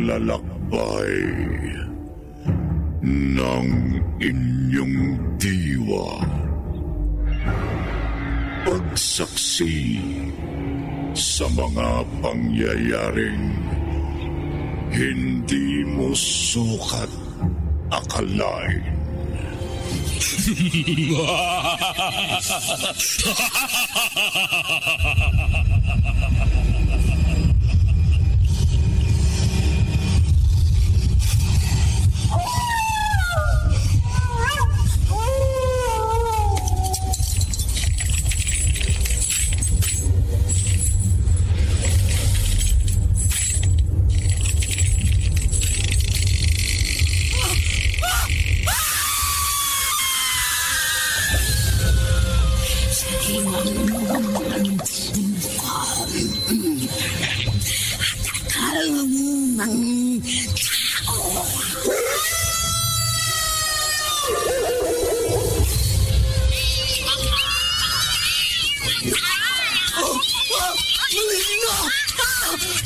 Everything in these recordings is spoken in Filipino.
paglalakbay ng inyong diwa. Pagsaksi sa mga pangyayaring hindi mo sukat akalain.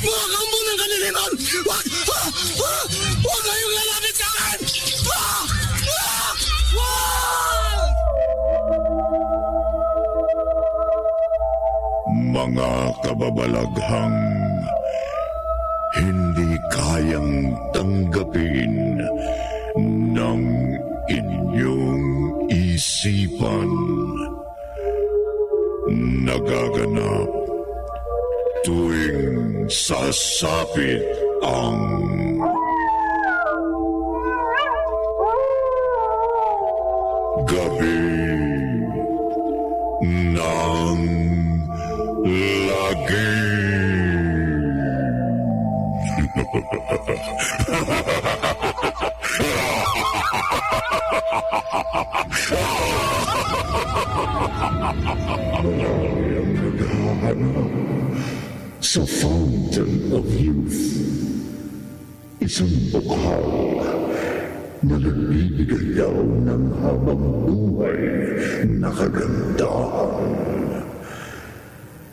Mga kambo ng kaniliman! Huwag kayong lalapit sa akin! Mga kababalaghang hindi kayang tanggapin ng inyong isipan. Nagaganap tuwing sasapit ang gabi ng lagi. Ang naghahanap sa Fountain of Youth. Isang bukaw na nagbibigay daw ng habang buhay na kagandahan.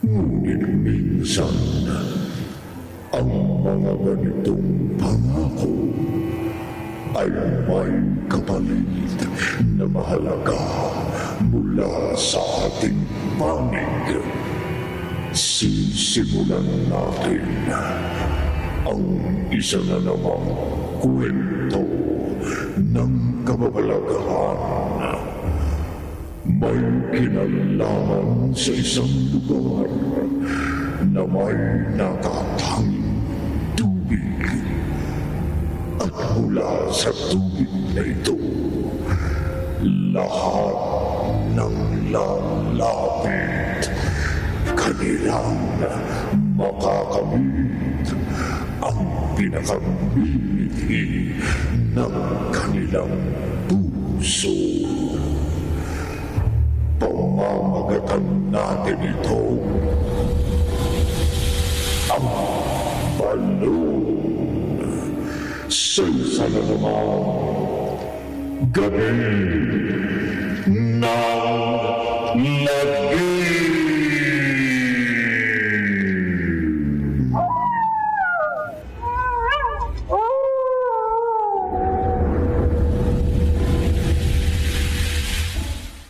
Ngunit minsan, ang mga ganitong pangako ay may kapalit na mahalaga mula sa ating panig. Sisimulan natin ang isa na namang kwento ng kababalaghan. May kinalaman sa isang lugar na may nakatanging tubig. At mula sa tubig na ito, lahat ng lalapit kanilang makakamit ang pinakamithi ng kanilang puso. Pamamagatan natin ito ang balon sa isa na namang gabi ng lagi.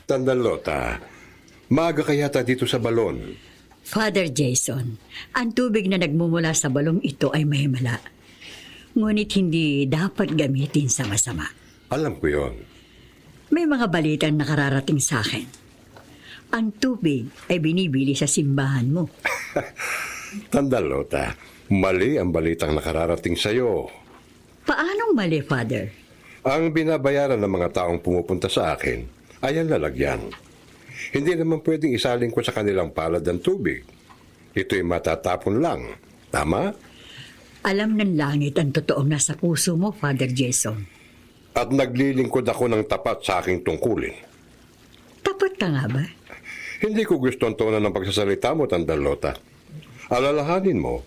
Tandalota, maaga ka yata dito sa balon. Father Jason, ang tubig na nagmumula sa balong ito ay mahimala. Ngunit hindi dapat gamitin sa masama. Alam ko yon. May mga balitang nakararating sa akin. Ang tubig ay binibili sa simbahan mo. Tandalota, mali ang balitang nakararating sa'yo. Paanong mali, Father? Ang binabayaran ng mga taong pumupunta sa akin ay ang lalagyan. Hindi naman pwedeng isalin ko sa kanilang palad ng tubig. Ito'y matatapon lang. Tama? Alam ng langit ang totoong nasa puso mo, Father Jason. At naglilingkod ako ng tapat sa aking tungkulin. Tapat ka nga ba? Hindi ko gusto ang tono ng pagsasalita mo, Tandalota. Alalahanin mo,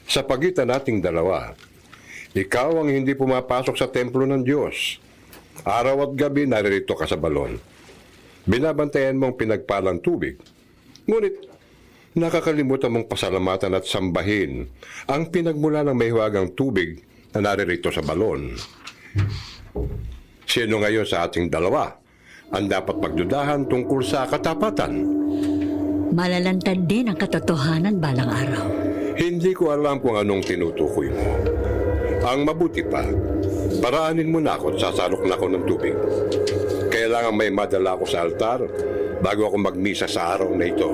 sa pagitan nating dalawa, ikaw ang hindi pumapasok sa templo ng Diyos. Araw at gabi naririto ka sa balon. Binabantayan mong pinagpalang tubig. Ngunit, nakakalimutan mong pasalamatan at sambahin ang pinagmula ng mahiwagang tubig na naririto sa balon. Sino ngayon sa ating dalawa ang dapat pagdudahan tungkol sa katapatan? Malalantad din ang katotohanan balang araw. Hindi ko alam kung anong tinutukoy mo. Ang mabuti pa, paraanin mo na ako at sasalok na ako ng tubig. Kailangan may madala ako sa altar bago ako magmisa sa araw na ito.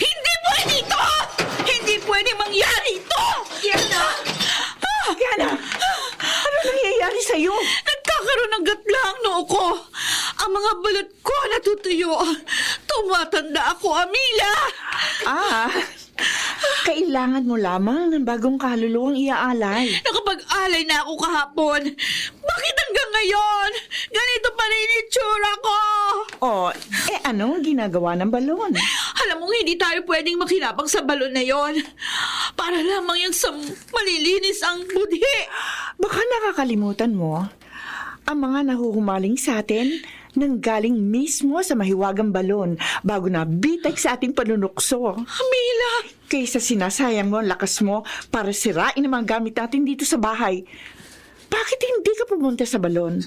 Hindi pwede ito! Hindi pwede mangyari ito! Yana! Yana! Ano nangyayari sa'yo? Nagkakaroon ng gatla ang noo ko. Ang mga balat ko natutuyo. Tumatanda ako, Amila! Kailangan mo lamang ng bagong kaluluwang iaalay. Nakapag-alay na ako kahapon. Bakit hanggang ngayon? Ganito pa rin itsura ko! Anong ginagawa ng balon? Alam mo, hindi tayo pwedeng makinabang sa balon na yon. Para lamang yan sa malilinis ang budhi. Baka nakakalimutan mo, ang mga nahuhumaling sa atin nanggaling mismo sa mahiwagang balon bago na bitek sa ating panunukso. Amila! Kaysa sinasayang mo ang lakas mo para sirain ang mga gamit natin dito sa bahay. Bakit hindi ka pumunta sa balon?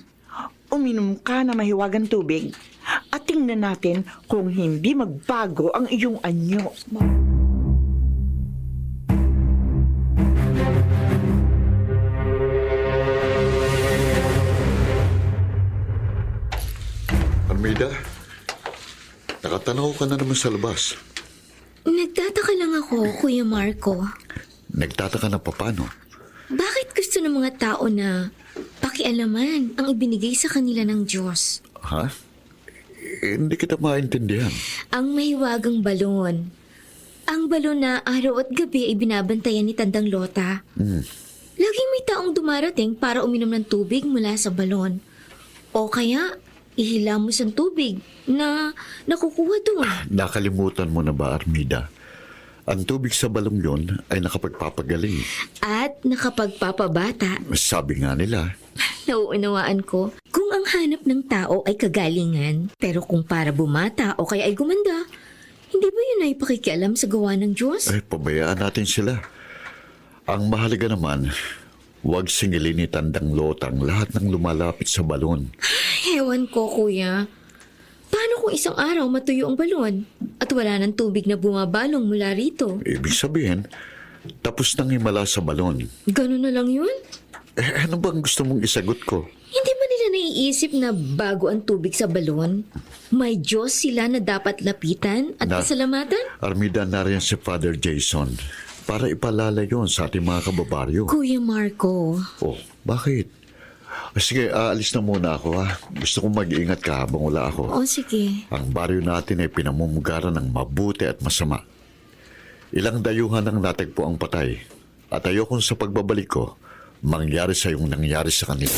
Uminom ka na mahiwagang tubig at tingnan natin kung hindi magbago ang iyong anyo. Armida, nakatanaw ka na naman sa labas. Nagtataka lang ako, Kuya Marco. Nagtataka na paano? Bakit gusto ng mga tao na pakialaman ang ibinigay sa kanila ng Diyos? Ha? Hindi kita maintindihan. Ang mahiwagang balon. Ang balon na araw at gabi ay binabantayan ni Tandang Lota. Laging may taong dumarating para uminom ng tubig mula sa balon. O kaya, ihilamos ang tubig na nakukuha doon. Nakalimutan mo na ba, Armida? Ang tubig sa balong yon ay nakapagpapagaling. At nakapagpapabata. Sabi nga nila. Nauunawaan ko, kung ang hanap ng tao ay kagalingan, pero kung para bumata o kaya ay gumanda, hindi ba yun ay pakikialam sa gawa ng Diyos? Ay, pabayaan natin sila. Ang mahalaga naman, huwag singilin ni Tandang Lotang lahat ng lumalapit sa balon. Ewan ko, kuya. Paano kung isang araw matuyo ang balon at wala ng tubig na bumabalong mula rito? Ibig sabihin, tapos nang himala sa balon. Ganun na lang yun? Ano bang gusto mong isagot ko? Hindi ba nila naiisip na bago ang tubig sa balon, may Diyos sila na dapat lapitan at pasalamatan? Armida, nariyan si Father Jason para ipalala yon sa ating mga kababaryo. Kuya Marco. Oh, bakit? Sige, aalis na muna ako ha. Gusto kong mag-iingat ka habang wala ako. O sige. Ang baryo natin ay pinamumugaran ng mabuti at masama. Ilang dayuhan ang natagpo ang patay. At ayokong sa pagbabalik ko, mangyari sa yung nangyari sa kanila.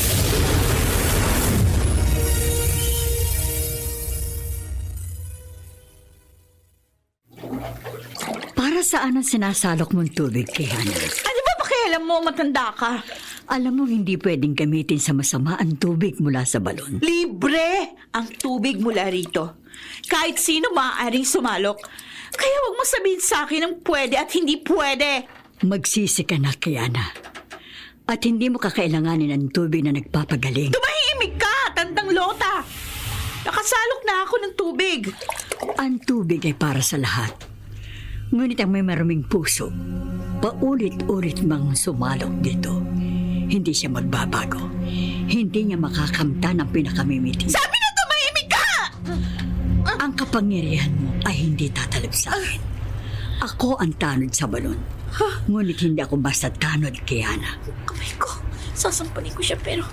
Para saan ang sinasalok mong tubig, Kehana? Ano ba pakialam mo, matanda ka? Alam mo, hindi pwedeng gamitin sa masama ang tubig mula sa balon. Libre ang tubig mula rito. Kahit sino maaaring sumalok. Kaya huwag mo sabihin sa akin ang pwede at hindi pwede. Magsisi ka na, Kehana. At hindi mo kakailanganin ang tubig na nagpapagaling. Tumahimik ka, Tandang Lota. Nakasalok na ako ng tubig. Ang tubig ay para sa lahat. Ngunit ang may maruming puso, paulit-ulit mang sumalok dito. Hindi siya magbabago. Hindi niya makakamtan ang pinakamimiting. Sabi na tumahimik ka! Ang kapangyarihan mo ay hindi tatalab sa akin. Ako ang tanod sa balon. Ngunit hindi ako basta tanod, Kehana. Kamay ko. Sasampanin ko siya pero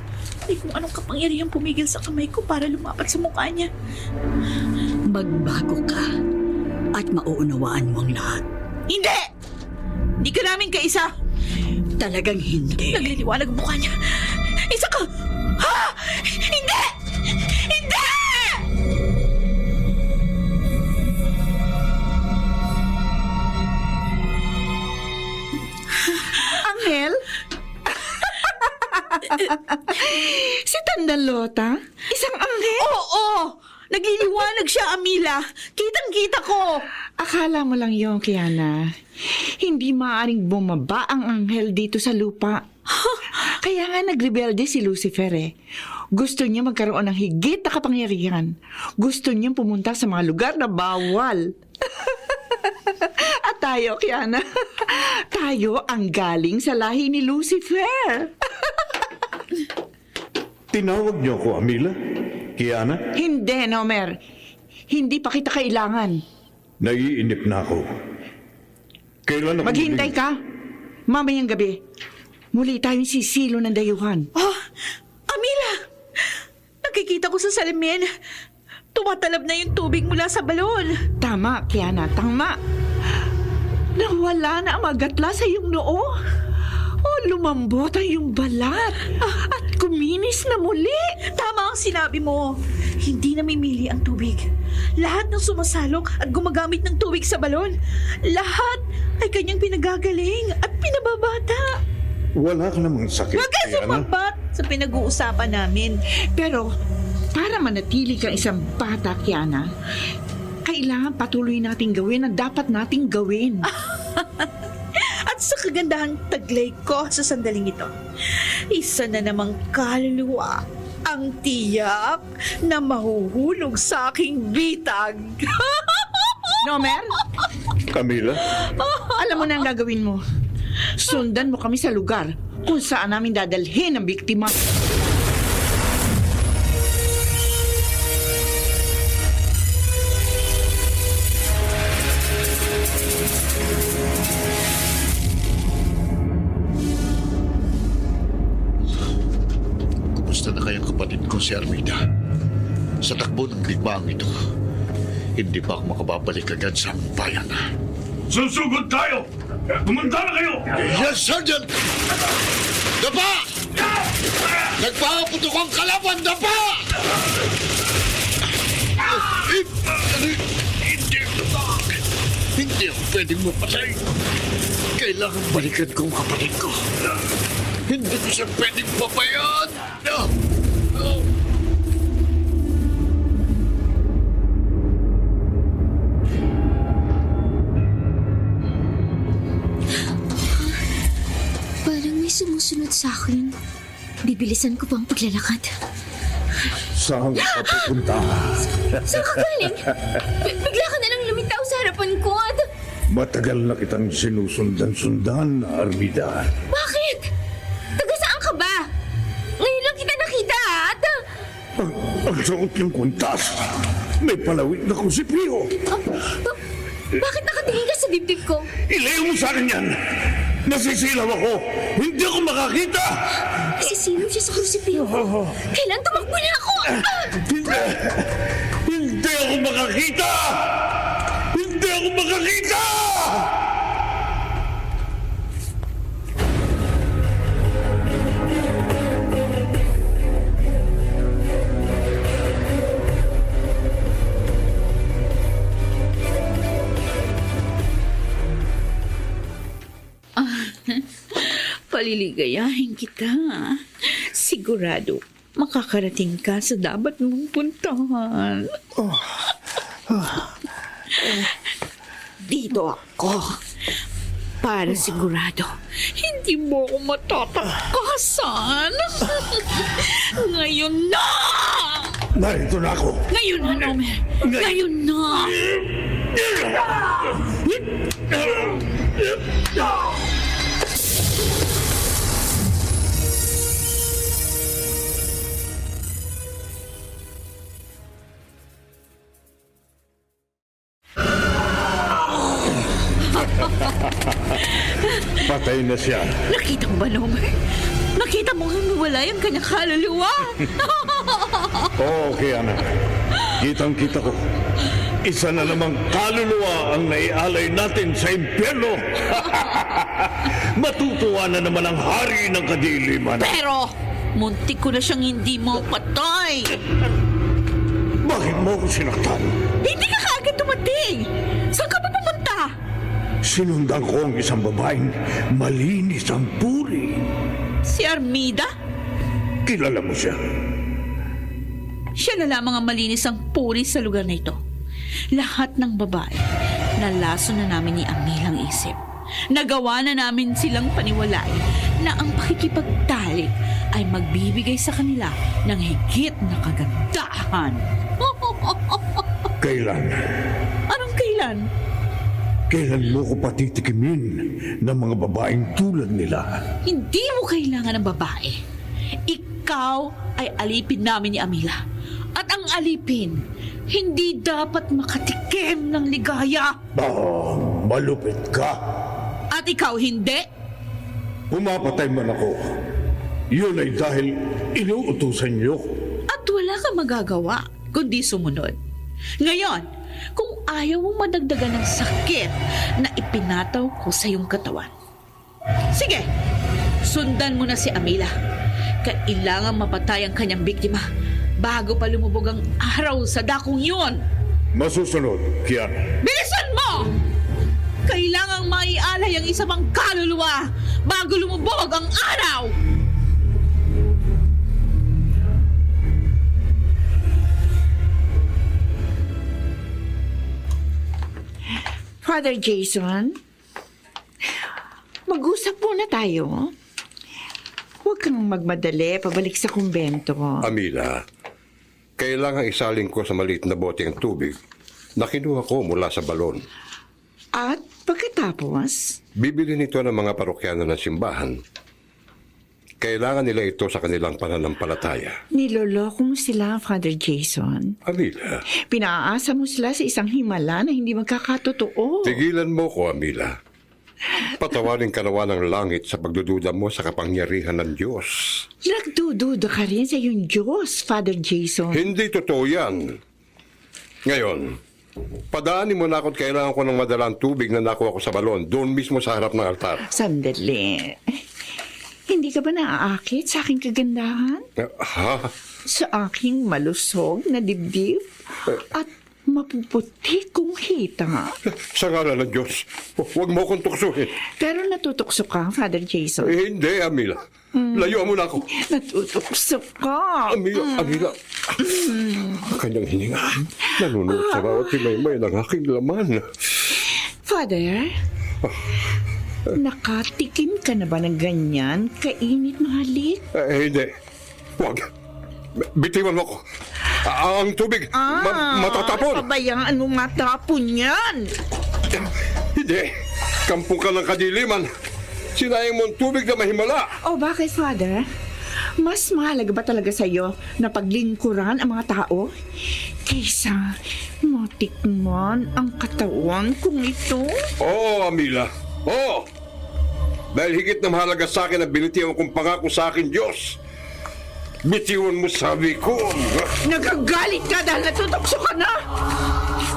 hindi kung anong kapangyarihan pumigil sa kamay ko para lumapat sa mukha niya. Magbago ka at mauunawaan mo ang lahat. Hindi! Hindi ka namin kaisa. Talagang hindi. Nagliliwanag ang mukha niya. Isa ka! Ha? Hindi! Hindi! Angel? Si Tandang Lota? Isang anghel? Oo! Nagliliwanag siya, Amila. Kitang-kita ko. Akala mo lang yon, Kiana. Hindi maaaring bumaba ang anghel dito sa lupa. Kaya nga nagrebelde si Lucifer eh. Gusto niya magkaroon ng higit na kapangyarihan. Gusto niyang pumunta sa mga lugar na bawal. At tayo, Kiana, tayo ang galing sa lahi ni Lucifer. Tinawag niyo ako, Amila? Kiana? Hindi, Nomer. Hindi pa kita kailangan. Naiinip na ako. Kailan ako Maghintay muling- ka. Mamayang gabi, muli tayong sisilo ng dayuhan. Oh, Amila! Nakikita ko sa salamin. Tumatalab na yung tubig mula sa balon. Tama, Kiana, tama. Nawala na ang magatla sa iyong noo. O lumambot ang iyong balat. At kuminis na muli. Tama ang sinabi mo. Hindi namimili ang tubig. Lahat ng sumasalok at gumagamit ng tubig sa balon, lahat ay kanyang pinagagaling at pinababata. Wala ka namang sakit, Huwag kang Kiana. sumabat sa pinag-uusapan namin. Pero para manatili kang isang bata, Kiana, kailangan patuloy nating gawin ang dapat nating gawin. At sa kagandahang taglay ko sa sandaling ito, isa na namang kaluluwa ang tiyak na mahuhulog sa aking bitag. Nomer, Camila? alam mo na ang gagawin mo. Sundan mo kami sa lugar kung saan namin dadalhin ang biktima. Kumusta na kayang kapatid ko si Armida? Sa takbo ng digmaang ito, hindi pa ako makababalik agad sa aming bayan. Susugod tayo! Pumunta na kayo! Yes, Sergeant! Dapa! Nagpapaputok ang kalaban! Dapa! Hindi ako pwedeng mapatay. Kailangan balikan ko ang kapatid ko. Hindi ko siya pwedeng pabayaan. Parang may sumusunod sa akin. Bibilisan ko pa ang paglalakad. Saan ka pupunta? Saan ka galing? Bigla ka na lang lumitaw sa harapan ko at... Matagal na kitang sinusundan-sundan, Armida. Bakit? Taga saan ka ba? Ngayon lang kita nakita at... Ang suot ng kuntas. May palawit na kusipio. Bakit nakatingin ka sa dibdib ko? Ilayo mo sa akin yan! Nasisilaw ako! Hindi ako makakita! Sisilaw siya sa krusipyo. Kailan tumakbo na ako? Hindi! Hindi ako makakita! Hindi ako makakita! Paliligayahin kita. Sigurado, makakarating ka sa dapat mong puntahan. Dito ako. Para sigurado, hindi mo ako matatakasan. Ngayon na! Narito na ako! Ngayon na, Nomer! Ngayon na! Patay na siya. Nakita mo ba, Nomer? Nakita mo kung wala yung kanyang kaluluwa? Oo, Kiana. Kitang-kita ko. Isa na namang kaluluwa ang naialay natin sa impyerno. Matutuwa na naman ang hari ng kadiliman. Pero, muntik ko na siyang hindi mo patay. Bakit mo ako sinaktan? Hindi ka kaagad dumating. Saan ka pa pumunta? Sinundan ko ang isang babaeng malinis ang puri. Si Armida? Kilala mo siya. Siya na lamang ang malinis ang puri sa lugar na ito. Lahat ng babae, nalaso na namin ni Amilang isip. Nagawa na namin silang paniwalain na ang pakikipagtalik ay magbibigay sa kanila ng higit na kagandahan. Kailan? Anong kailan? Kailan mo ko patitikimin ng mga babaeng tulad nila? Hindi mo kailangan ng babae. Ikaw ay alipin namin ni Amila. At ang alipin, hindi dapat makatikim ng ligaya. Malupit ka. At ikaw hindi? Pumapatay man ako. Yun ay dahil inuutusan niyo. At wala kang magagawa kundi sumunod. Ngayon, kung ayaw mong madagdagan ng sakit na ipinataw ko sa iyong katawan. Sige, sundan mo na si Amila. Kailangan mapatay ang kanyang biktima bago pa lumubog ang araw sa dakong yun. Masusunod, Kiana. Bilisan mo! Kailangang maialay ang isa pang kaluluwa bago lumubog ang araw! Father Jason, mag-usap muna tayo. Huwag kang magmadali pabalik sa kumbento. Amila, kailangan isalin ko sa maliit na bote ang tubig na kinuha ko mula sa balon. At pagkatapos, Bibili nito ng mga parokyano ng simbahan. Kailangan nila ito sa kanilang pananampalataya. niloloko mo sila, Father Jason. Amila, Pinaasa mo sila sa isang himala na hindi magkakatotoo. tigilan mo ko, Amila. Patawarin ka nawa ng langit sa pagdududa mo sa kapangyarihan ng Diyos. Nagdududa ka rin sa iyong Diyos, Father Jason. Hindi totoo yan. Ngayon, padaanin mo na ako at kailangan ko ng madalang tubig na nakuha ko sa balon doon mismo sa harap ng altar. Sandali. Hindi ka ba naaakit sa aking kagandahan? Ha? Sa aking malusog na dibdib? At mapuputi kong hita? Sa ngalan ng Diyos, huwag mo akong tuksuhin. Pero natutukso ka, Father Jason. Hindi, Amila. Layuan mo na ako. Natutukso ka. Amila. Ang kanyang hininga. Nanunod sa bawat timaymay ng aking laman. Father, nakatikim ka na ba ng ganyan kainit na halik? Hindi. Huwag. Bitiwan mo ko. Ang tubig, matatapon. Pabayaan mo matapon yan. Hindi. Kampung ka ng kadiliman. Sinayang mo ang tubig na mahimala. O bakit, Father? Mas mahalaga ba talaga sa'yo na paglingkuran ang mga tao kaysa matikman ang katawan kong ito? Oo, Amila. Oo. Dahil higit na mahalaga sa akin ang binitiwan kong pangako sa akin, Diyos. Bitiwan mo sabi ko. Nagagalit ka dahil natutukso ka na.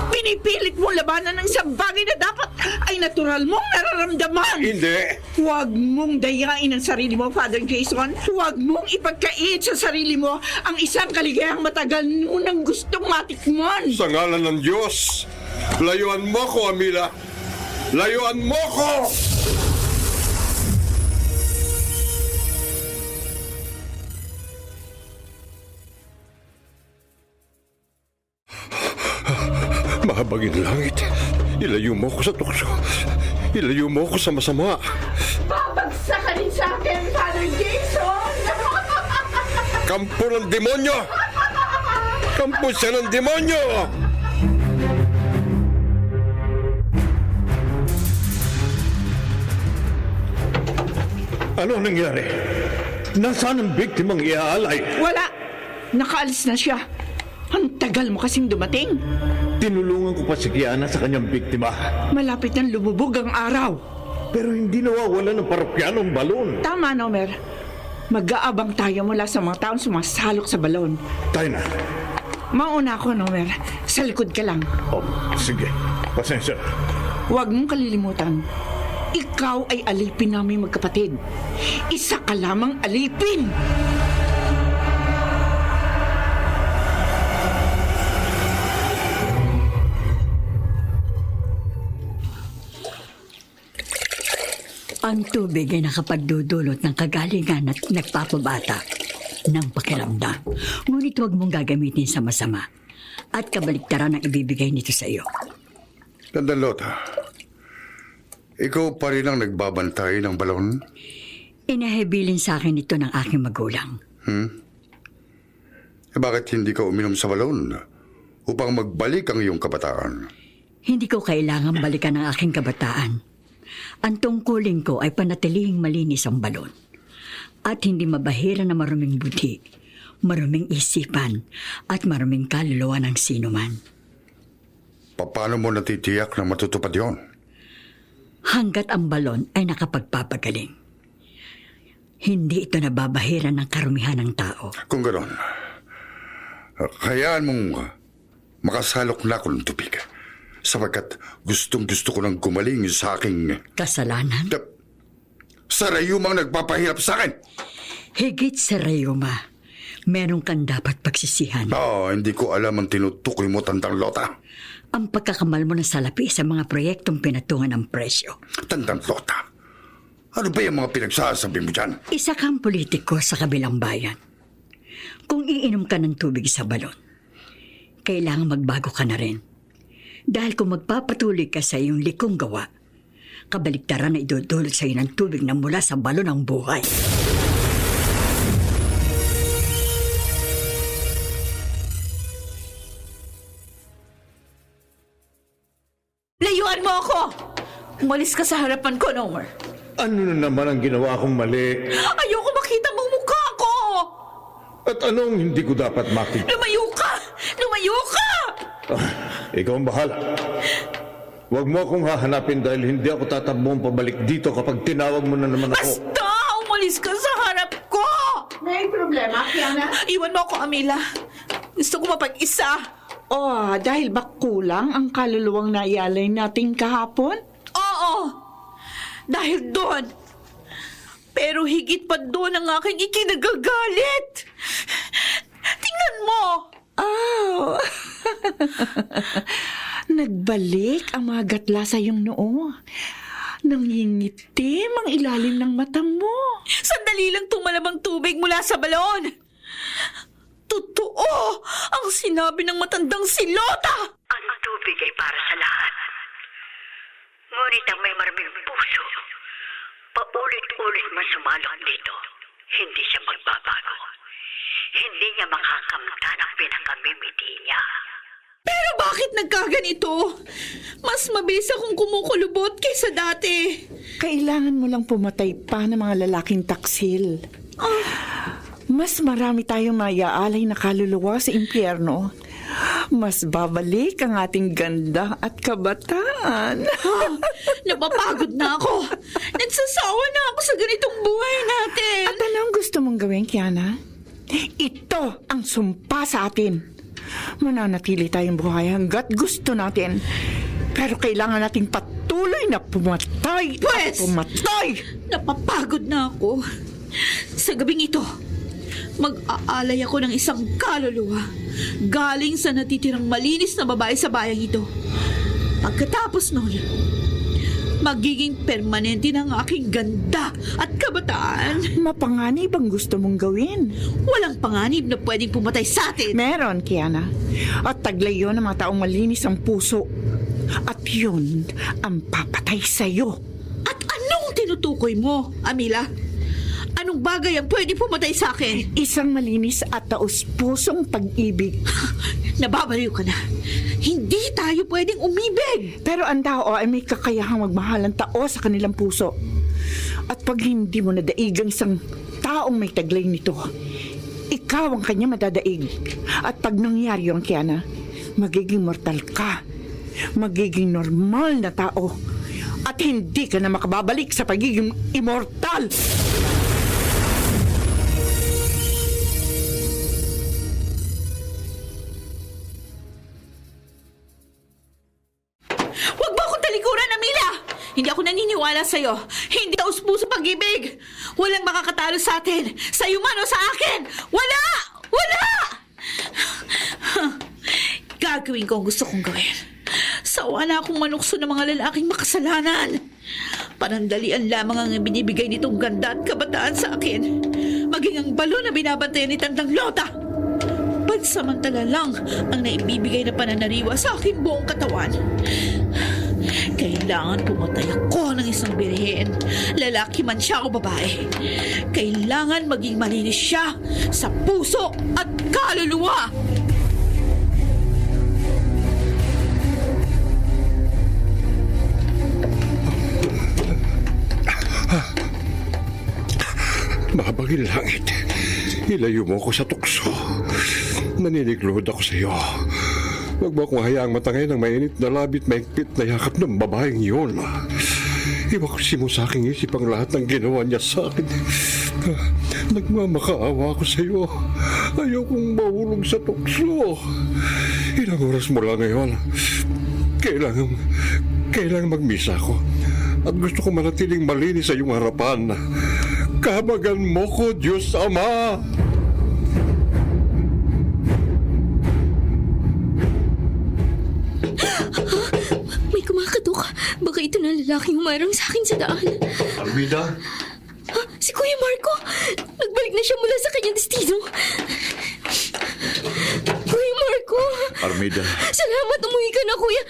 Pinipilit mo labanan ng isang bagay na dapat ay natural mong nararamdaman. Hindi. Huwag mong dayain ang sarili mo, Father Jason. Huwag mong ipagkait sa sarili mo ang isang kaligayang matagal mo nang gustong matikman. Sa ngalan ng Diyos, layuan mo ko, Amila. Layuan mo ko! Mahabagin langit, ilayo mo ko sa tukso. Ilayo mo ko sa masama. Babagsak ka rin sa akin, Father Jason! Kampo ng demonyo! Kampo siya ng demonyo! Ano nangyari? Nasaan ang biktimang iaalay? Wala! Nakaalis na siya. Ang tagal mo kasing dumating. Tinulungan ko pa si Kiana sa kanyang biktima. Malapit nang lumubog ang araw. Pero hindi nawawala ng parokyanong balon. Tama, Nomer. Mag-aabang tayo mula sa mga taong sumasalok sa balon. Tayo na. Mauna ako, Nomer. Sa likod ka lang. Oh, sige. Pasensya. Huwag mong kalilimutan. Ikaw ay alipin namin magkapatid. Isa ka lamang alipin! Ang tubig ay nakapagdudulot ng kagalingan at nagpapabata. ng pakiramdam. Ngunit huwag mong gagamitin sa masama at kabaliktaran ang ibibigay nito sa iyo. Tandalota, ikaw pa rin ang nagbabantay ng balon? Inahebilin sa akin ito ng aking magulang. Bakit hindi ka uminom sa balon upang magbalik ang iyong kabataan? Hindi ko kailangan balikan ang aking kabataan. Ang tungkulin ko ay panatilihing malinis ang balon. At hindi mabahira na maruming buti, maruming isipan, at maruming kaluluwa ng sinuman. Paano mo natitiyak na matutupad yon? Hanggat ang balon ay nakapagpapagaling. Hindi ito nababahira ng karumihan ng tao. Kung gano'n, hayaan mong makasalok na ako ng tubig. Sapagkat gustong-gusto ko nang gumaling sa aking... Kasalanan? Sa rayumang nagpapahirap sa akin. Higit sa rayuma, meron kang dapat pagsisihan. Hindi ko alam ang tinutukoy mo, Tandang Lota. Ang pagkakamal mo ng salapi sa mga proyektong pinatungan ng presyo. Tandang Lota, ano ba yung mga pinagsasabi mo dyan? Isa kang politiko sa kabilang bayan. Kung iinom ka ng tubig sa balon, kailangan magbago ka na rin. Dahil kung magpapatuloy ka sa iyong likong gawa, kabaliktaran na idudulot sa iyo ng tubig na mula sa balon ng buhay. Layuan mo ako! Umalis ka sa harapan ko, Nomer. Ano na naman ang ginawa kong mali? Ayoko makita mong mukha ko! At anong hindi ko dapat makita? Lumayo ka! Lumayo ka! Ikaw ang bahala. Huwag mo akong hahanapin dahil hindi ako tatabong pabalik dito kapag tinawag mo na naman ako. Basta! Umalis ka sa harap ko! May problema, Kiana? Iwan mo ako, Amila. Gusto ko mapag-isa. Dahil ba kulang ang kaluluwang naialay nating kahapon? Oo! Dahil doon. Pero higit pa doon ang aking ikinagagalit. Tingnan mo! Nagbalik ang mga gatla sa iyong noo. Nangingitim ang ilalim ng mata mo. Sandali lang tumalabang tubig mula sa balon. Totoo ang sinabi ng matandang si Lota. Ang tubig ay para sa lahat. Ngunit ang may maraming puso, paulit-ulit man sumalok dito, hindi siya magbabago. Hindi niya makakamtan ang pinakamimiti niya. Pero bakit nagkaganito? Mas mabilis akong kumukulubot kaysa dati. Kailangan mo lang pumatay pa ng mga lalaking taksil. Mas marami tayong mayaalay na kaluluwa sa impyerno. Mas babalik ang ating ganda at kabataan. Napapagod na ako. Nagsasawa na ako sa ganitong buhay natin. At anong gusto mong gawin, Kiana? Ito ang sumpa sa atin. Mananatili tayong buhay hanggat gusto natin. Pero kailangan nating patuloy na pumatay. Pwes! Pumatay! Napapagod na ako. Sa gabing ito, mag-aalay ako ng isang kaluluwa galing sa natitirang malinis na babae sa bayang ito. Pagkatapos nun, magiging permanente ng aking ganda at kabataan. Mapanganib ang gusto mong gawin. Walang panganib na pwedeng pumatay sa atin. Meron, Kiana. At taglay yun ng mga taong malinis ang puso. At yun ang papatay sa'yo. At anong tinutukoy mo, Amila? Anong bagay ang pwede pumatay sa akin? Isang malinis at taus-pusong pag-ibig. Nababaliw ka na. Hindi tayo pwedeng umibig. Pero ang tao ay may kakayahang magmahal ng tao sa kanilang puso. At pag hindi mo nadaig ang isang taong may taglay nito, ikaw ang kanya madadaig. At pag nangyari yun, Kiana, magiging mortal ka. Magiging normal na tao. At hindi ka na makababalik sa pagiging immortal. Huwag mo akong talikuran, Amila! Hindi ako naniniwala sa'yo. Hindi taus-puso pag-ibig. Walang makakatalo sa atin. Sa'yo man o sa akin. Wala! Wala! Gagawin ko ang gusto kong gawin. Sawa na akong manukso ng mga lalaking makasalanan. Panandalian lamang ang binibigay nitong ganda at kabataan sa akin. Maging ang balon na binabantayan ni Tandang Lota. Pansamantala lang ang naibibigay na pananariwa sa aking buong katawan. Kailangan pumatay ako ng isang birhen. Lalaki man siya o babae. Kailangan maging malinis siya sa puso at kaluluwa. Mabaging langit, ilayo mo ko sa tukso. Naniniglod ako sa iyo. Huwag mo akong hayaang matangay ng mainit na labit mahigpit na yakap ng babaeng iyon. Iwaksi mo sa aking isip ang lahat ng ginawa niya sa akin. Nagmamakaawa ako sa iyo. Ayokong mahulog sa tukso. Ilang oras mo lang ngayon. Kailangan magmisa ako. At gusto ko manatiling malinis sa iyong harapan. Kabagan mo ko, Diyos Ama! May kumakatok. Baka ito na lalaking humarang sa akin sa daan. Armida? Si Kuya Marco! Nagbalik na siya mula sa kanyang destino. Kuya Marco! Armida? Salamat, umuwi ka na, Kuya.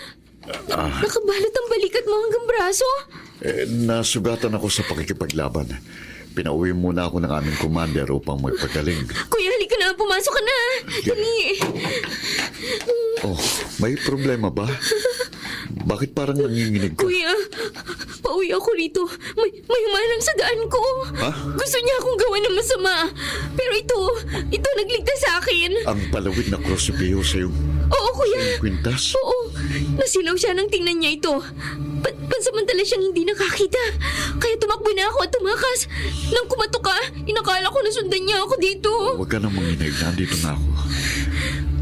Nakabalot ang balikat mo hanggang braso. Nasugatan ako sa pakikipaglaban. Pinauwi muna ako ng aming commander upang magpagaling. Kuya, halika na. Pumasok ka na. Dali. Oh, may problema ba? Bakit parang nanginginig ka? Kuya, pauwi ako rito. May humarang sa daan ko. Ha? Gusto niya akong gawa ng masama. Pero ito nagligtas sa akin. Ang palawid na krosipeo sa iyong Oo, Kuya. kwintas? Oo, nasilaw siya nang tingnan niya ito. Pansamantala siyang hindi nakakita. Kaya tumakbo na ako at tumakas. Nang kumatok ka, inakala ko na sundan niya ako dito. Huwag ka nang manginig. Nandito na ako.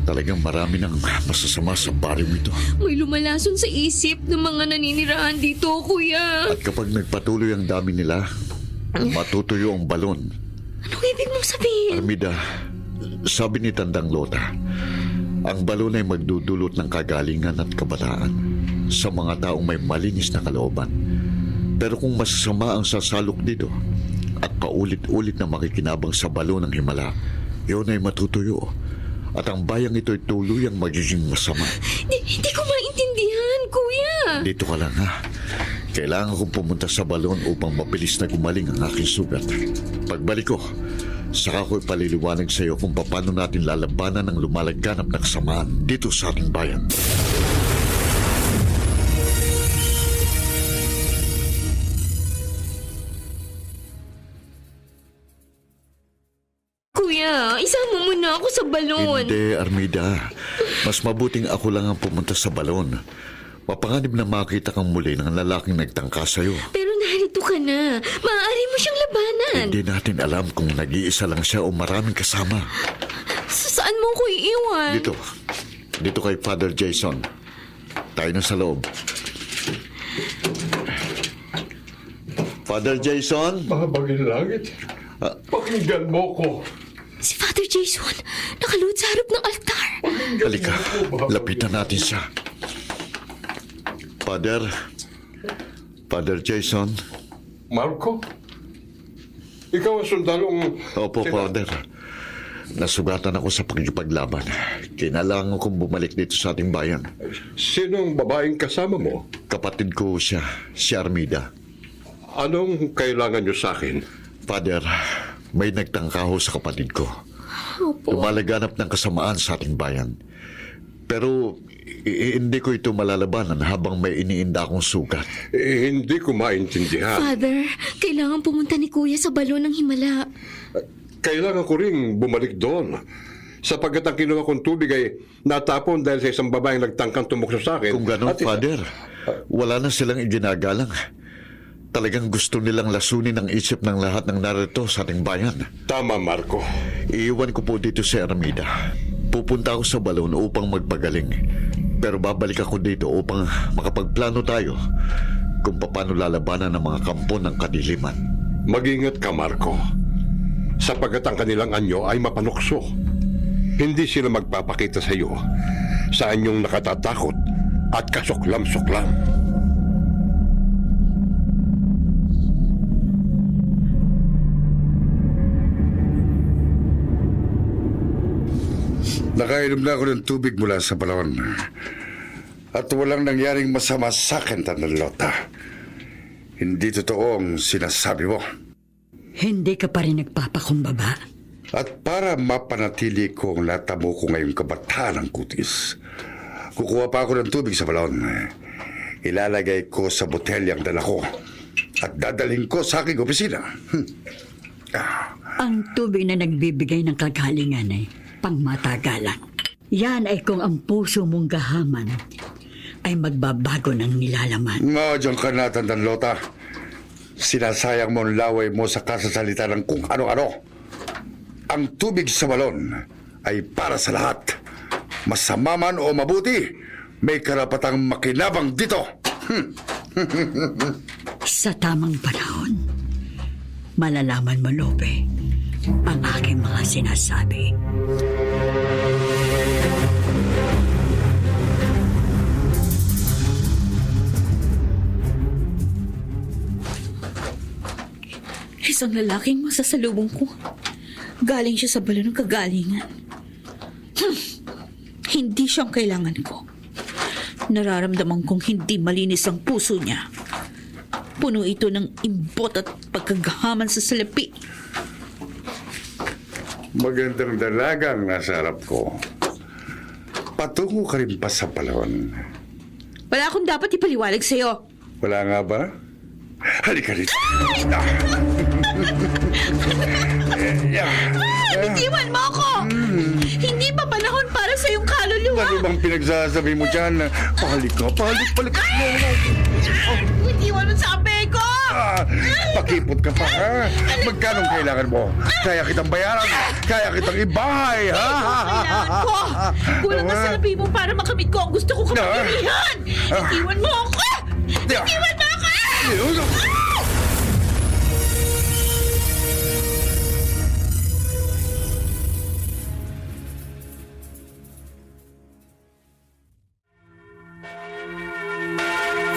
Talagang marami ng masasama sa baryo ito. May lumalason sa isip ng mga naninirahan dito, Kuya. At kapag nagpatuloy ang dami nila, matutuyo ang balon. Anong ibig mong sabihin? Armida, sabi ni Tandang Lota, ang balon ay magdudulot ng kagalingan at kabataan sa mga taong may malinis na kalooban. Pero kung masasama ang sasalok dito at paulit-ulit na makikinabang sa balon ng himala, yun ay matutuyo. At ang bayang ito ay tuluyang magiging masama. Hindi ko maintindihan, Kuya. Dito ka lang, ha? Kailangan kong pumunta sa balon upang mabilis na gumaling ang aking sugat. Pagbalik ko, saka ko ipaliliwanag sa iyo kung paano natin lalabanan ang lumalaganap na kasamaan dito sa ating bayan. Kuya, isama mo na ako sa balon. Hindi, Armida. Mas mabuting ako lang ang pumunta sa balon. Mapanganib na makita kang muli ng lalaking nagtangka sa'yo. Pero narito ka na. Maaari mo siyang labanan. Hindi natin alam kung nag-iisa lang siya o maraming kasama. Saan mo ko iiwan? Dito. Dito kay Father Jason. Tayo na sa loob. Father Jason? Mabaging langit, pakinggan mo ko. Si Father Jason, nakaluhod sa harap ng altar. Halika, lapitan natin siya. Father Jason. Marco? Ikaw ang sundalong... Opo, Father. Nasugatan ako sa pagkipaglaban. Kailangan kong bumalik dito sa ating bayan. Sinong babaeng kasama mo? Kapatid ko siya, si Armida. Anong kailangan niyo sa akin? Father, may nagtangkaho sa kapatid ko. Opo. Lumalaganap ng kasamaan sa ating bayan. Pero hindi ko ito malalabanan habang may iniinda akong sugat. Hindi ko maintindihan. Father, kailangan pumunta ni Kuya sa balon ng himala. Kailangan ko ring bumalik doon. Sapagkat ang kinuha kong tubig ay natapon dahil sa isang babaeng nagtangkang tumukso sa akin. Kung gano'n, Father, wala na silang iginagalang. Talagang gusto nilang lasunin ang isip ng lahat ng narito sa ating bayan. Tama, Marco. Iiwan ko po dito si Armida. Pupunta ako sa balon upang magpagaling. Pero babalik ako dito upang makapagplano tayo kung paano lalabanan ang mga kampo ng kadiliman. Mag-ingat ka, Marco. Sapagkat ang kanilang anyo ay mapanukso. Hindi sila magpapakita sa iyo sa anyong nakatatakot at kasuklam-suklam. Nakainom na ako ng tubig mula sa balon. At walang nangyaring masama sa akin, Tandang Lota. Hindi totoo ang sinasabi mo. Hindi ka pa rin nagpapakumbaba. At para mapanatili ko ang natamo ko ngayong kabataan ng kutis, kukuha pa ako ng tubig sa balon. Ilalagay ko sa botelyang dala ko at dadalhin ko sa aking opisina. Ang tubig na nagbibigay ng kagalingan ay pangmatagalan. Yan ay kung ang puso mong gahaman ay magbabago ng nilalaman. Diyan ka na, Tandang Lota. Sinasayang mo ang laway mo sa kasasalita ng kung ano-ano. Ang tubig sa balon ay para sa lahat. Masama man o mabuti, may karapatang makinabang dito. Sa tamang panahon, malalaman mo, Lope, ang aking mga sinasabi. Isang lalaking masasalubong ko. Galing siya sa balon ng kagalingan. Hindi siyang kailangan ko. Nararamdaman kong hindi malinis ang puso niya. Puno ito ng imbot at pagkagahaman sa salapi. Magandang dalagang nasa harap ko. Patungo ka rin pa sa balon. Wala akong dapat ipaliwalag sa'yo. Wala nga ba? Halika rito. Bitiwan mo ako! Hindi pa panahon para sa iyong kaluluwa. Ano bang pinagsasabi mo dyan? Pahalik ka, pahalik. Bitiwan mo sa abe ko! Pakipot ka pa, ha? Magkano kailangan mo? Kaya kitang bayaran, kaya kitang ibahay, ha? Kailangan ko! Kulang na salapi mo para makamit ko ang gusto ko kapangyarihan! Bitiwan mo ako! Bitiwan mo ako!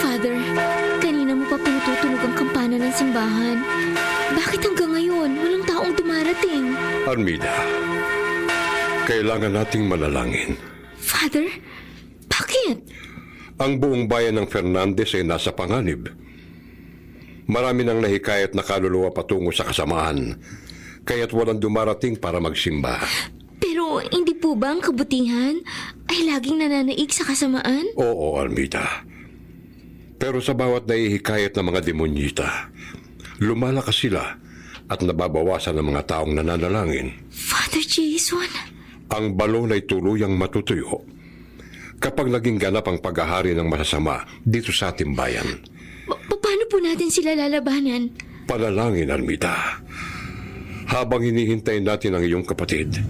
Father, kanina mo pa pinututunog ang kampana ng simbahan. Bakit hanggang ngayon walang taong dumarating? Armida, kailangan nating manalangin. Father, bakit? Ang buong bayan ng Fernandez ay nasa panganib. Marami nang nahikayat na kaluluwa patungo sa kasamaan, kaya't walang dumarating para magsimba. Pero hindi po ba ang kabutihan ay laging nananaig sa kasamaan? Oo, Armida. Pero sa bawat nahihikayat ng mga demonyita, lumalakas sila at nababawasan ng mga taong nananalangin. Father Jason? Ang balon ay tuluyang matutuyo kapag naging ganap ang paghahari ng masasama dito sa ating bayan. Paano po natin sila lalabanan? Panalangin, Armida. Habang hinihintay natin ang iyong kapatid,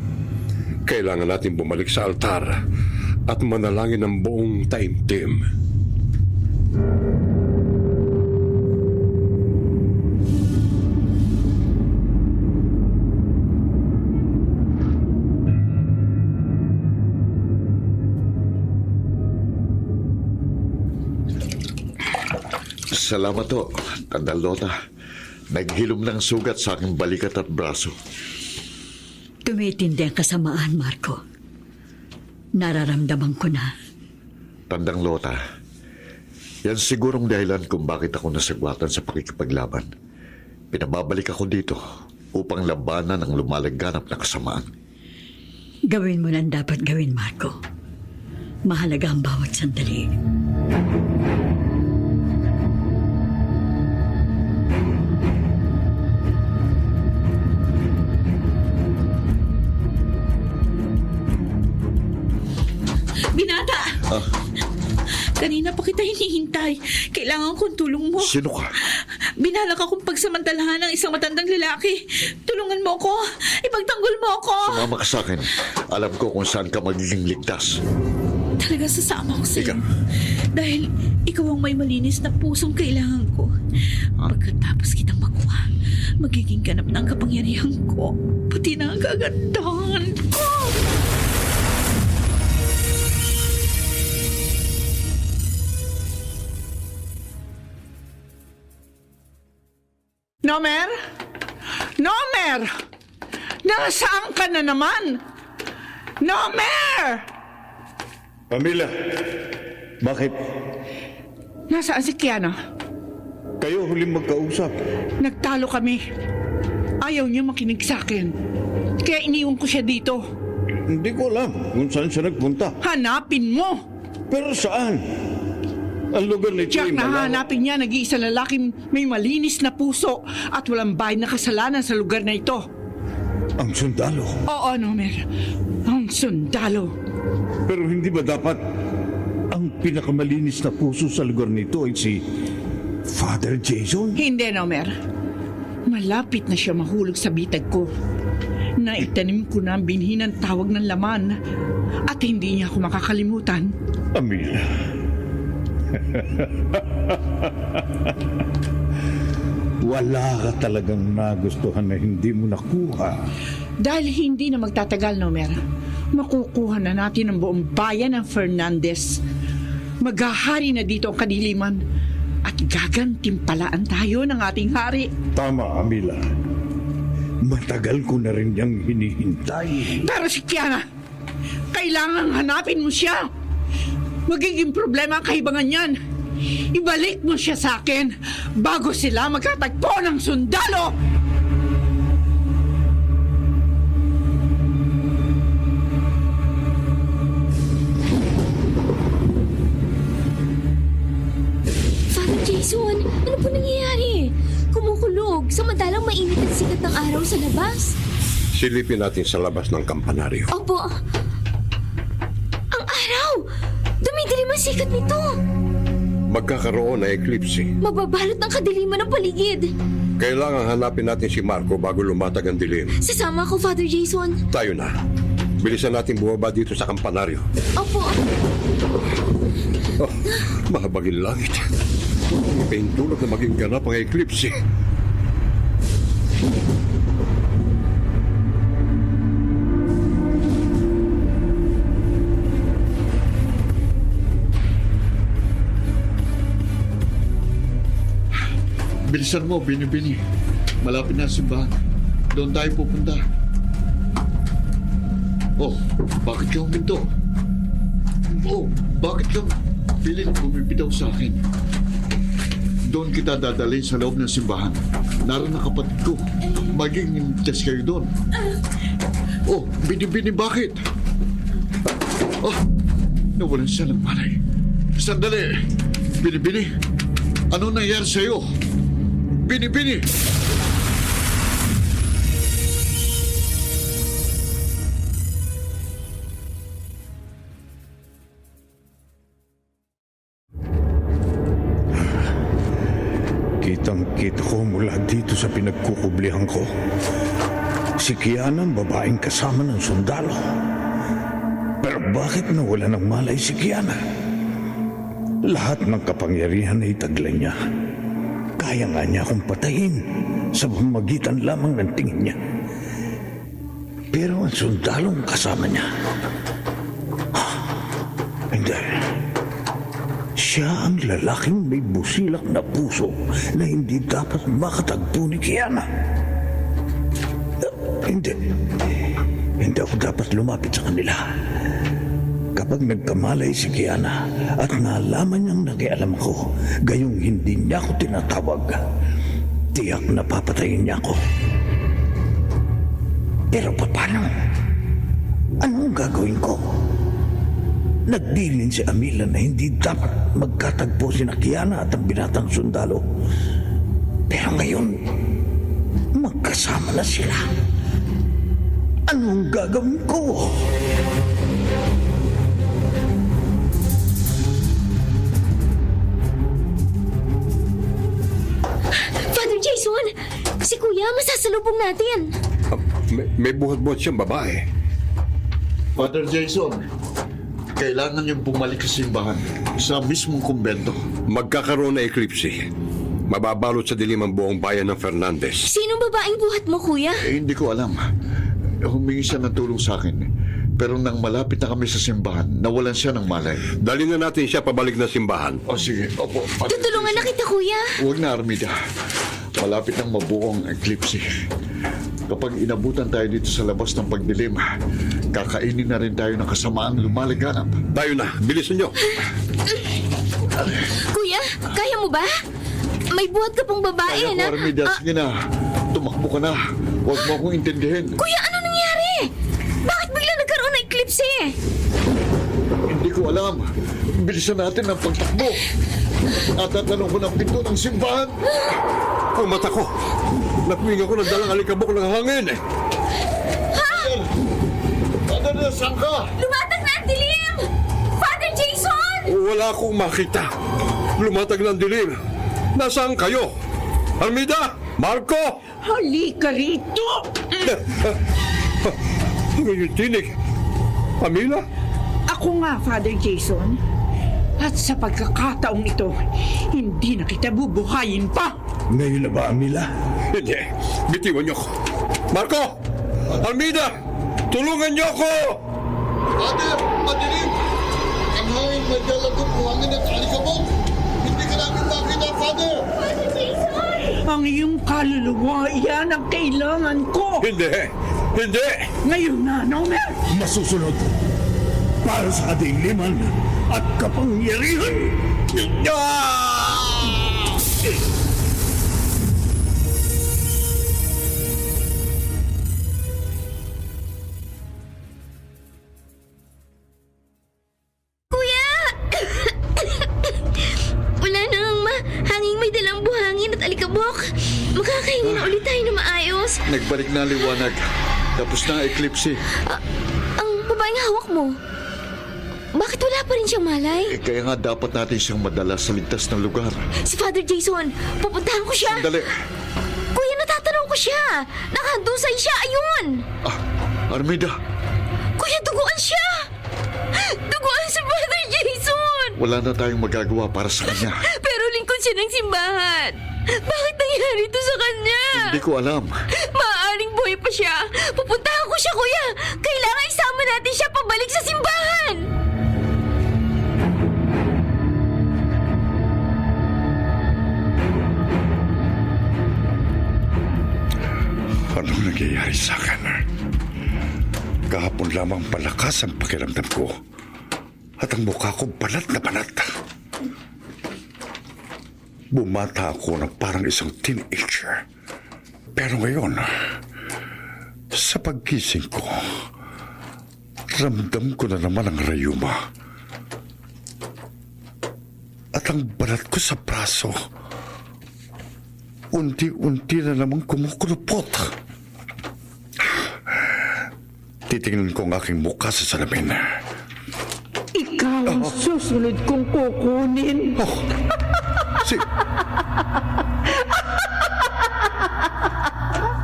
kailangan natin bumalik sa altar at manalangin ng buong taimtim. Salamat ho, Tandang Lota. Naghilom ng sugat sa aking balikat at braso. Tumitindi ang kasamaan, Marco. Nararamdaman ko na. Tandang Lota, yan sigurong dahilan kung bakit ako nasagwatan sa pakikipaglaban. Pinababalik ako dito upang labanan ang lumalaganap na kasamaan. Gawin mo na ang dapat gawin, Marco. Mahalaga ang bawat sandali. Binata! Kanina pa kita hinihintay. Kailangan kong tulong mo. Sino ka? Binalak akong pagsamantalahan ng isang matandang lalaki. Tulungan mo ako. Ipagtanggol mo ako. Sumama ka sa akin. Alam ko kung saan ka magiging ligtas. Talaga sasama ko sa'yo. Ika. Dahil ikaw ang may malinis na pusong kailangan ko. Pagkatapos kitang makuha, magiging ganap na ang kapangyarihan ko. Pati na ang kagandahan ko. Nomer? Nomer! Nasaan ka na naman? Nomer! Amila, bakit? Nasaan si Kiana? Kayo huling magkausap. Nagtalo kami. Ayaw niya makinig sa akin. Kaya iniwan ko siya dito. Hindi ko alam kung saan siya nagpunta. Hanapin mo! Pero saan? Ang lugar nito Jack, ay malawak. nahanapin niya nag-iisa lalaking may malinis na puso at walang bayad na kasalanan sa lugar na ito. Ang sundalo. Oo, Nomer. Ang sundalo. Pero hindi ba dapat ang pinakamalinis na puso sa lugar nito ay si Father Jason? Hindi, Nomer. Malapit na siya mahulog sa bitag ko. Naitanim ko na ang binhi ng tawag ng laman at hindi niya ako makakalimutan. Amila. Wala ka talagang nagustuhan na hindi mo nakuha. Dahil hindi na magtatagal, Nomer, makukuha na natin ang buong bayan ng Fernandez. Maghahari na dito ang kadiliman at gagantimpalaan tayo ng ating hari. Tama, Amila. Matagal ko na rin niyang hinihintay. Pero si Kiana, kailangan hanapin mo siya. Magiging problema ang kahibangan niyan. Ibalik mo siya sa akin bago sila magkatagpo ng sundalo. Father Jason, ano po nangyayari? Kumukulog, samantalang mainit ang sikat ng araw sa labas. Silipin natin sa labas ng kampanaryo. Opo. Ang araw! Dumidilim ang sikat nito. Magkakaroon na eclipse. Mababalot ng kadiliman ng paligid. Kailangan hanapin natin si Marco bago lumatag ang dilim. Sasama ako, Father Jason. Tayo na. Bilisan natin bumaba dito sa kampanaryo. Opo. Oh, mahabagin langit. Pahintulot na maging ganap ang eclipse. Bilisan mo, Bini-Bini. Malapit na ang simbahan. Doon tayo pupunta. Oh, bakit ka huminto? Oh, bakit ka pilit bumibitaw sa akin? Doon kita dadalhin sa loob ng simbahan. Naroon ang kapatid ko. Maging test kayo doon. Oh, Bini-Bini, bakit? Oh, nawalan siya ng malay. Sandali. Bini-Bini, ano nangyari sa'yo? Bini-Bini! Kitang-kita ko mula dito sa pinagkukublihan ko. Si Kiana ang babaeng kasama ng sundalo. Pero bakit nawala ng malay si Kiana? Lahat ng kapangyarihan ay taglay niya. Kaya nga niya akong patayin sa pamamagitan lamang ng tingin niya. Pero ang sundalong kasama niya, hindi. Siya ang lalaking may busilak na puso na hindi dapat makatagpo ni Kiana. Hindi. Hindi ako dapat lumapit sa kanila. Kapag nagkamalay si Kiana at nalaman niyang nakialam ko, gayong hindi niya ako tinatawag, tiyak na papatayin niya ako. Pero paano? Anong gagawin ko? Nagbilin si Amila na hindi dapat magkatagpo si Kiana at ang binatang sundalo. Pero ngayon, magkasama na sila. Anong gagawin ko? Father Jason, si Kuya masasalubong natin. May buhat-buhat siyang babae. Father Jason, kailangan niyong bumalik sa simbahan sa mismong kumbento. Magkakaroon na eclipse. Mababalot sa dilim ang buong bayan ng Fernandez. Sinong babaeng buhat mo, Kuya? Hindi ko alam. Humingi siya ng tulong sa akin. Pero nang malapit na kami sa simbahan, nawalan siya ng malay. Dalhin na natin siya pabalik na simbahan. O sige, opo. Father Tutulungan na Jason. kita, Kuya. Huwag na, Armida. Malapit nang mabuo ang eclipse. Kapag inabutan tayo dito sa labas ng pagdilim, kakainin na rin tayo ng kasamaang lumalaganap. Tayo na, bilisan nyo. Kuya, kaya mo ba? May buhat ka pong babae Kaya na... ko, Armida, sige na. Tumakbo ka na. Huwag mo akong intindihin. Kuya, ano nangyari? Bakit bigla nagkaroon ng eclipse? Hindi ko alam. Bilisan natin ang pagtakbo. At tatanong ko ng pinto ng simbahan. Ang mata ko. Nakuwing ako ng dalang alikabok ng hangin. Father, saan ka? Lumatag na ang dilim! Father Jason! Wala akong makita. Lumatag ng dilim. Nasaan kayo? Armida! Marco! Halika rito! Ang tinig. Amila? Ako nga, Father Jason. At sa pagkakataong ito, hindi na kita bubuhayin pa. Ngayon na ba, Amila? Hindi. Bitiwan niyo ko. Marco! Armida! Tulungan niyo ako! Father, madilim! Ang hangin may dalagong buhangin at alikabok. Hindi ka namin makita, Father! Ang iyong kaluluwa, iyan ang kailangan ko. Hindi! Hindi! Ngayon na, Nomer. Masusunod para sa kadiliman at kapangyarihan. Kuya! Wala nang hanging may dalang buhangin at alikabok. Makakahingi na ulit tayo na maayos. Nagbalik na ang liwanag. Tapos na ang eclipse. Ang babaeng hawak mo, bakit wala pa rin siyang malay? Kaya nga dapat natin siyang madala sa ligtas na lugar. Si Father Jason, pupuntahan ko siya. Sandali. Kuya, natatanong ko siya. Nakahadusay siya, ayun. Ah, Armida, Kuya, duguan siya. Duguan si Father Jason. wala na tayong magagawa para sa kanya. Pero lingkod siya ng simbahan. Bakit nangyari ito sa kanya? Hindi ko alam. Maaaring buhay pa siya. Pupuntahan ko siya, kuya. Kailangan isama natin siya pabalik sa simbahan. Anong nangyayari sa akin? Kahapon lamang palakas ang pakiramdam ko. At ang mukha ko balat na balat. Bumata ako ng parang isang teenager. Pero ngayon, sa paggising ko, ramdam ko na naman ang rayuma. At ang balat ko sa braso, unti-unti na namang kumukulupot. Titingnan ko ang aking mukha sa salamin. Ikaw ang susunod kong kukunin. Oh,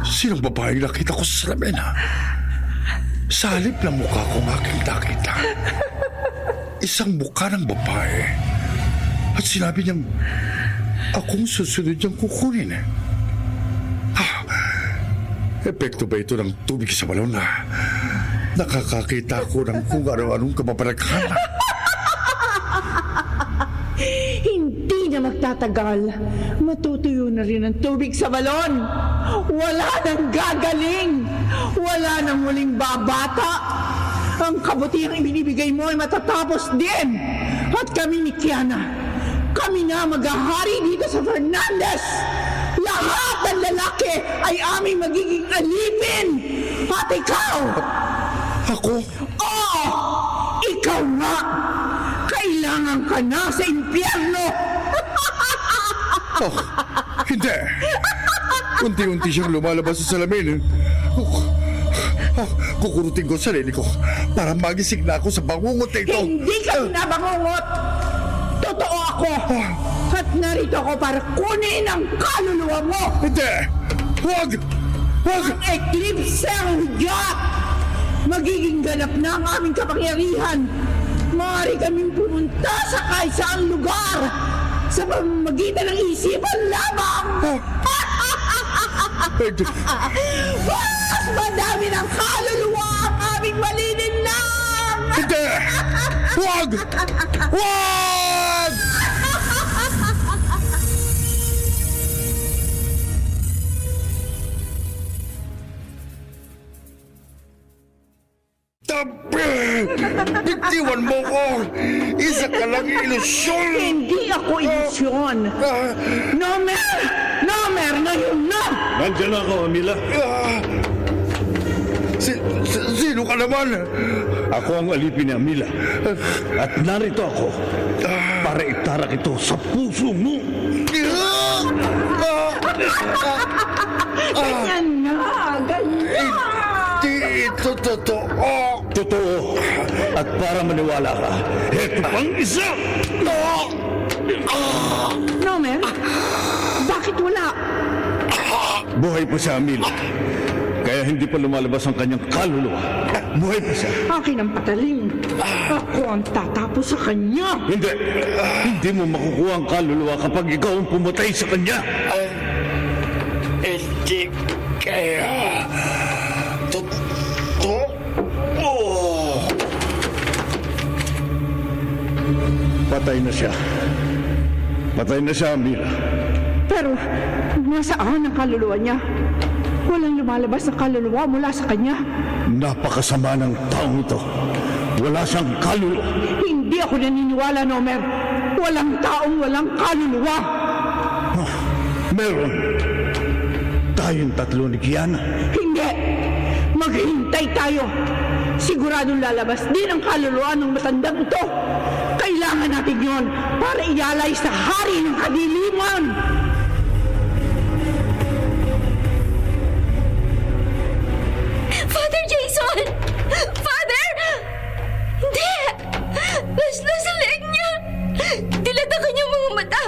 sinong babaeng nakita ko sa salamin? Sa halip na mukha kong aking nakita, isang mukha ng babae. At sinabi niyang akong susunod niyang kukunin. Epekto ba ito ng tubig sa balon na nakakakita ko ng kung ano-anong kababalaghan? Hindi na magtatagal. Matutuyo na rin ang tubig sa balon. Wala nang gagaling. Wala nang muling babata. Ang kabutihang ibinibigay mo ay matatapos din. At kami ni Kiana, kami na maghahari dito sa Fernandez. Lahat ng lalaki ay aming magiging alipin. At ikaw, Ako? oo, ikaw nga. Kailangan ka na sa impyerno. Oh, hindi. Unti-unti siyang lumalabas sa salamin. Kukurutin ko ang sarili ko para magising na ako sa bangungot na ito. Hindi ka nabangungot. Totoo ako. At narito ako para kunin ang kaluluwa mo. Hindi! Huwag! Huwag! Ang eclipse ang hudyat. Magiging ganap na ang aming kapangyarihan. Maaari kaming pumunta sa kahit saang lugar sa pamamagitan ng isipan lamang. Mas madami ng kaluluwa ang aming malilinlang. Hindi! Huwag! Huwag! Bitiwan mo ko! Isa ka lang ilusyon! Hindi ako ilusyon. Nomer! Nomer! Ngayon na! Nandiyan ako, Amila. Sino ka naman? Ako ang alipin ni Amila. At narito ako para itarak ito sa puso mo. Ganyan na! Ganyan! Di ito totoo! Totoo. At para maniwala ka, eto pang isa. Nomer? Bakit wala? Buhay pa si Amila. Kaya hindi pa lumalabas ang kanyang kaluluwa. Buhay pa siya. Akin ang patalim. Ako ang tatapos sa kanya. Hindi. Hindi mo makukuha ang kaluluwa kapag ikaw ang pumatay sa kanya. Hindi kaya. Totoo. Patay na siya. Patay na siya, Amila. Pero nasaan ang kaluluwa niya? Walang lumalabas na kaluluwa mula sa kanya. Napakasama ng taong ito. Wala siyang kaluluwa. Hindi ako naniniwala, Nomer. Walang taong walang kaluluwa. Meron. Tayong tatlo ni Kiana. Hindi! Maghintay tayo! Siguradong lalabas din ang kaluluwa ng matandang ito. Kailangan natin yon para iyalay sa hari ng kadiliman. Father Jason! Father! Hindi! Nasa leg niya! Dilata kanyang mga mata!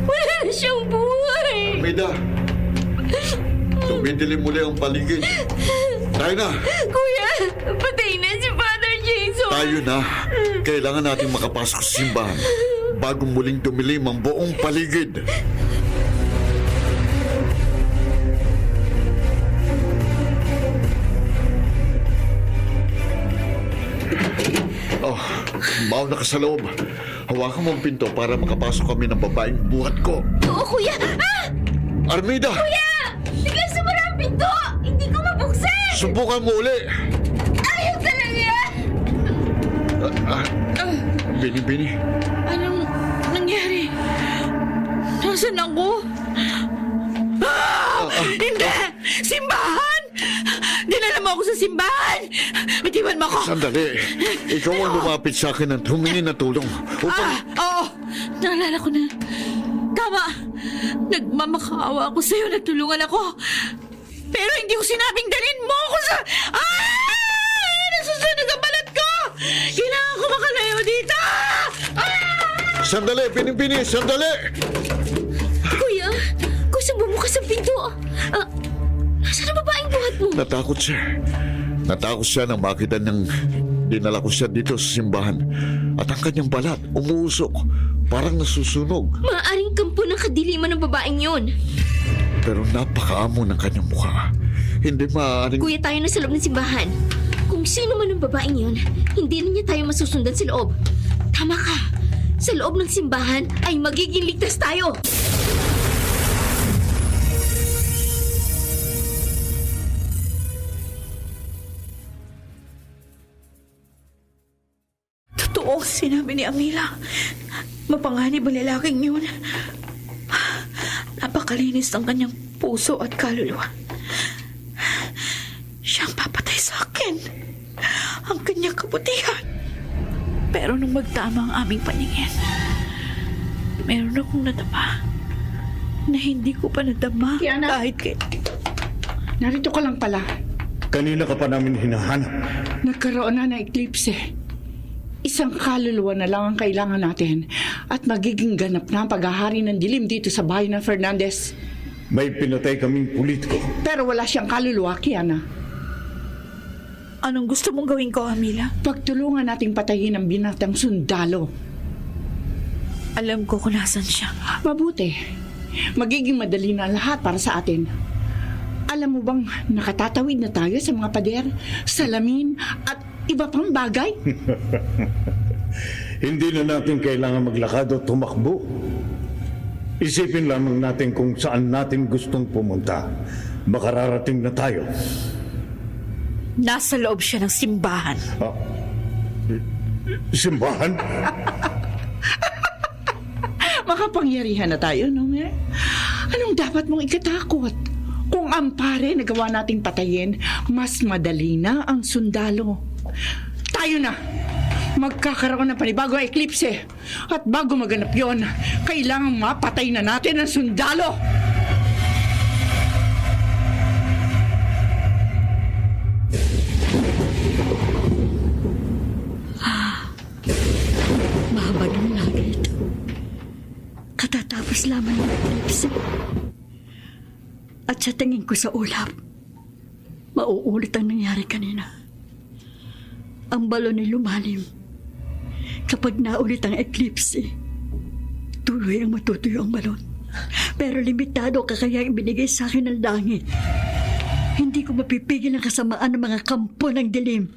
Wala na siyang buhay! Amida, tumidilim muli ang paligid. Tayo na! Kuya, patay na si Father Jason! Tayo na! Kailangan natin makapasok sa simbahan bago muling tumilim ang buong paligid. Oh, mauna ka sa loob. Hawakan mo ang pinto para makapasok kami ng babaeng buhat ko. Oo, kuya! Ah! Armida! Kuya! Biglang sumara ang pinto! Hindi ko mabuksan! Subukan mo uli! Ayaw talaga! Bini-bini. Anong nangyari? Nasaan ako? Hindi! Simbahan! Dinala mo ako sa simbahan! Bitiwan mo ako! Sandali. Ikaw ang lumapit sa akin at humingi ng tulong. Upang... Oo! Naalala ko na. Tama! Nagmamakaawa ako sa'yo, nagtulungan ako. Pero hindi ko sinabing dalhin mo ako sa... Nasusunog ang balat ko! Kailangan ko makalayo dito! Sandali, Bini-bini! Sandali! Kuya, gusto bumukas ang pinto. Nasaan ang babaeng buhat mo? Natakot siya. Natakot siya nang makita niyang dinala ko siya dito sa simbahan. At ang kanyang balat umuusok. Parang nasusunog. Maaaring kampo ng kadiliman ng babaeng yun. Pero napakaamo ng kanyang mukha. Hindi maaaring... Kuya, tayo na sa loob ng simbahan. Kung sino man ang babaeng yun, hindi na niya tayo masusundan sa loob. Tama ka. Sa loob ng simbahan ay magiging ligtas tayo. Totoo ang sinabi ni Amila. Mapanganib ang lalaking yun. Napakalinis ng kanyang puso at kaluluwa. Siyang papatay sa akin. Ang kanyang kabutihan. Pero nung magtama ang aming paningin, meron akong nadama na hindi ko pa nadama Kiana? kahit kay... Narito ka lang pala. Kanina ka pa namin hinahanap. Nagkaroon na ng eclipse. Isang kaluluwa na lang ang kailangan natin at magiging ganap na ang paghahari ng dilim dito sa bahay ng Fernandez. May pinatay kaming politiko. Pero wala siyang kaluluwa, Kiana. Anong gusto mong gawin ko, Amila? Pagtulungan nating patayin ang binatang sundalo. Alam ko kung nasan siya. Mabuti. Magiging madali na ang lahat para sa atin. Alam mo bang nakatatawid na tayo sa mga pader, salamin at iba pang bagay? Hindi na natin kailangan maglakad o tumakbo. Isipin lamang natin kung saan natin gustong pumunta. Makararating na tayo. Nasa loob siya ng simbahan. Simbahan? Makapangyarihan na tayo, no, Mer? Anong dapat mong ikatakot? Kung ang pare na gawa nating patayin, mas madali na ang sundalo. Tayo na! Magkakaroon ng panibagong eklipse. At bago maganap yon, kailangan mapatay na natin ang sundalo! Mahabag ang langit. Katatapos lamang ng eclipse. At sa tingin ko sa ulap, mauulit ang nangyari kanina. Ang balon ay lumalim. Kapag naulit ang eclipse, tuloy ang matutuyo ang balon. Pero limitado kakayang ibinigay sa akin ng langit. Hindi ko mapipigil ang kasamaan ng mga kampo ng dilim.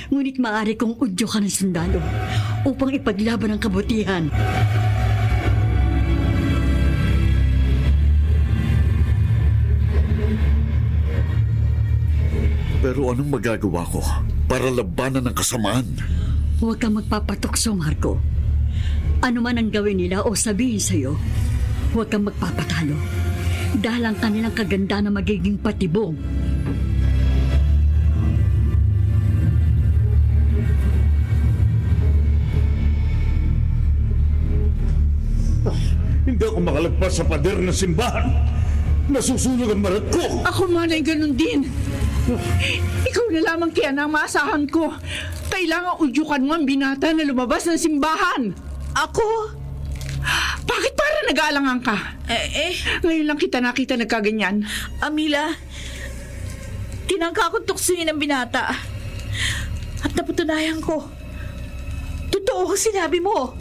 Ngunit maaari kong udyo ka ng sundalo upang ipaglaban ang kabutihan. Pero anong magagawa ko para labanan ng kasamaan? Huwag kang magpapatukso, Marco. Ano man ang gawin nila o sabihin sa'yo, huwag kang magpapatalo. Dahil ang kanilang kaganda na magiging patibong. Hindi ako makalagpas sa pader ng simbahan. Nasusunog ang marat ko. Ako man ay ganun din. Ikaw na lamang kaya na maasahan ko. Kailangan udyukan mo ang binata na lumabas ng simbahan. Ako? Bakit parang nag-aalangan ka? Ngayon lang kita nakita nagkaganyan. Amila, tinangka akong tuksuin ng binata. At napatunayan ko. Totoo ang sinabi mo.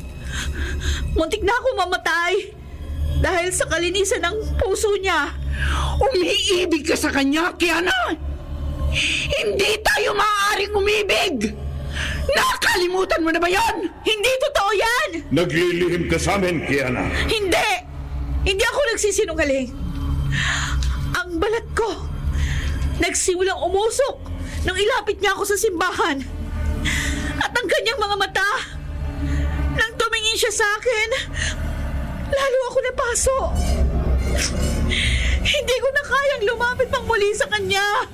Muntik na ako mamatay. Dahil sa kalinisan ng puso niya. Umiibig ka sa kanya, Kiana! Hindi tayo maaaring umibig! Nakalimutan mo na ba yon? Hindi totoo yan! Naglilihim ka sa amin, Kiana. Hindi! Hindi ako nagsisinungaling. Ang balat ko, nagsimulang umusok nang ilapit niya ako sa simbahan. At ang kanyang mga mata, nang tumingin siya sa akin, lalo ako napaso. Hindi ko na kayang lumapit pang muli sa kanya.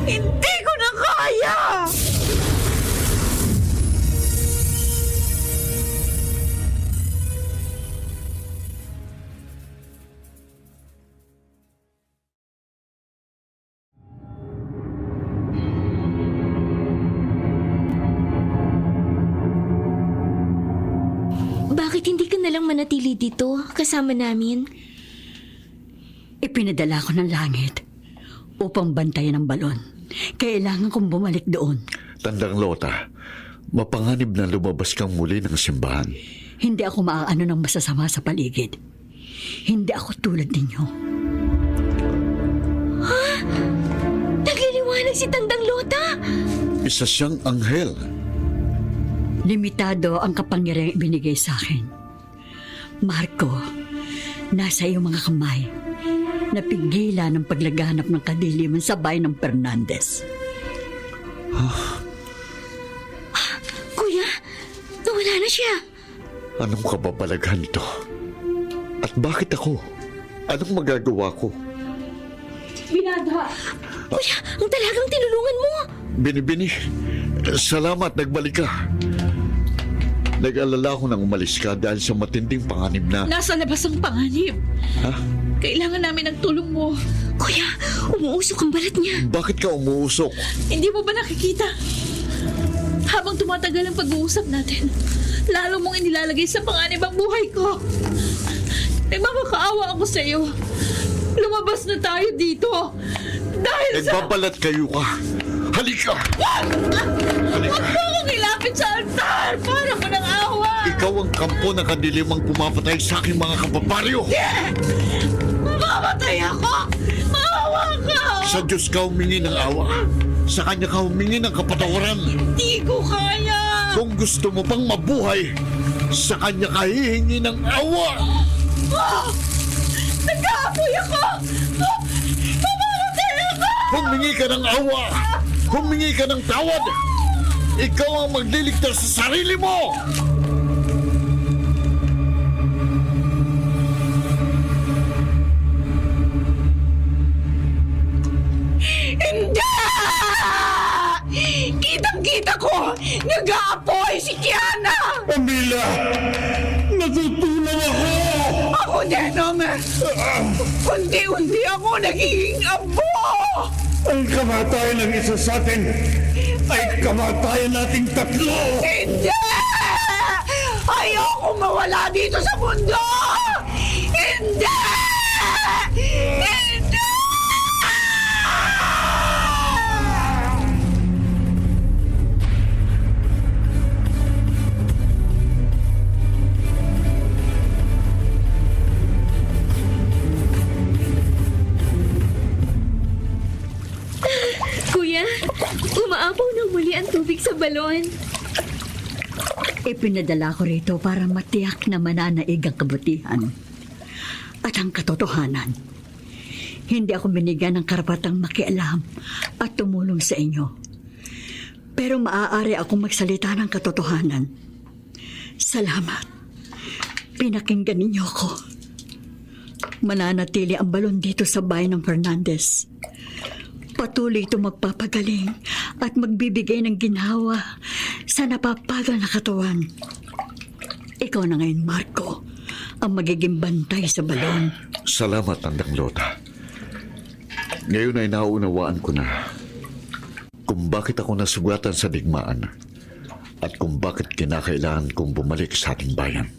Hindi ko na kaya! Bakit hindi ka nalang manatili dito kasama namin? Ipinadala ko ng langit upang bantayan ang balon. Kailangan kong bumalik doon. Tandang Lota, mapanganib na lumabas kang muli ng simbahan. Hindi ako maaano ng masasama sa paligid. Hindi ako tulad ninyo. Nagliliwanag si Tandang Lota! Isa siyang anghel. Limitado ang kapangyarihang ibinigay sa akin. Marco, nasa iyong mga kamay. Napigilan ang paglaganap ng kadiliman sa bayan ng Fernandez. Kuya, nawala na siya. Anong kababalaghan ito? At bakit ako? Anong magagawa ko? Kuya, ang talagang tinulungan mo. Binibini, salamat, nagbalik ka. Nag-alala ko nang umalis ka dahil sa matinding panganib na... Nasa labas ang panganib. Ha? Kailangan namin ng tulong mo. Kuya, umuusok ang balat niya. Bakit ka umuusok? Hindi mo ba nakikita? Habang tumatagal ang pag-uusap natin, lalo mong inilalagay sa panganib ang buhay ko. Nagmamakaawa ako sa iyo. Lumabas na tayo dito. Dahil sa... Nagbabalat kayo ka. Halika! Wag Halika! mo akong ilapit sa altar para mo ng awa. Ikaw ang kampo ng kadilimang pumapatay sa aking mga kababaryo. Mamamatay ako. Maawa ka. Sa Diyos ka humingi ng awa. Sa Kanya ka humingi ng kapatawaran. Hindi ko kaya. Kung gusto mo pang mabuhay, sa Kanya ka hihingi ng awa. Nag-aapoy ako. Mamamatay ako. Humingi ka ng awa! Humingi ka ng tawad! Ikaw ang magliligtas sa sarili mo! Hindi! Kitang-kita ko! Nag-aapoy si Kiana! Amila! Natutunan ako! Ako din, Homer! Unti-unti ako nagiging abo! Ang kamatayan ng isa sa atin ay kamatayan nating tatlo! Hindi! Ayoko mawala dito sa mundo! Hindi! Hindi! Kuya, umaapaw na muli ang tubig sa balon. Ipinadala ko rito para matiyak na mananaig ang kabutihan at ang katotohanan. Hindi ako binigyan ng karapatang makialam at tumulong sa inyo. Pero maaari akong magsalita ng katotohanan. Salamat. Pinakinggan ninyo ako. Mananatili ang balon dito sa bayan ng Fernandez. Patuloy ito magpapagaling at magbibigay ng ginhawa sa napapagal na katawan. Ikaw na ngayon, Marco, ang magiging bantay sa balon. Salamat, Tandang Lota. Ngayon ay nauunawaan ko na kung bakit ako nasugatan sa digmaan at kung bakit kinakailangan kong bumalik sa ating bayan.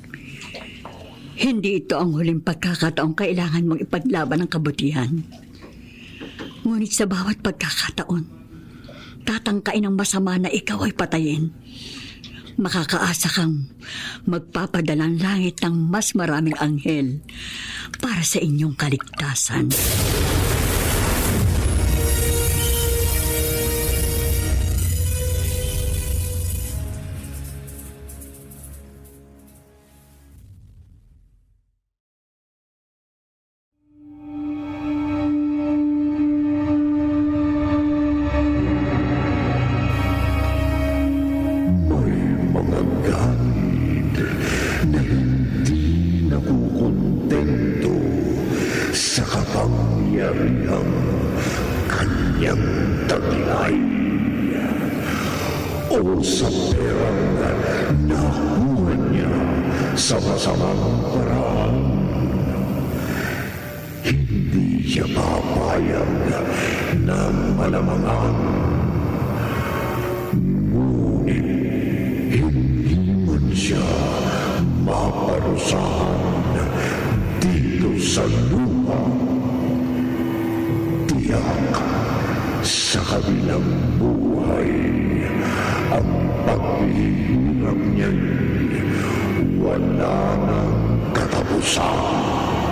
Hindi ito ang huling pagkakataong kailangan mong ipaglaban ang kabutihan. Ngunit sa bawat pagkakataon, tatangkain ang masama na ikaw ay patayin. Makakaasa kang magpapadalang langit ng mas maraming anghel para sa inyong kaligtasan. O sa perang nakuha niya sa masamang paraan. Hindi siya papayag na malamangan. Ngunit hindi man siya maparusahan dito sa lupa. Tiyak sa kabilang buhay ang paghihirap niya'y wala ng katapusan.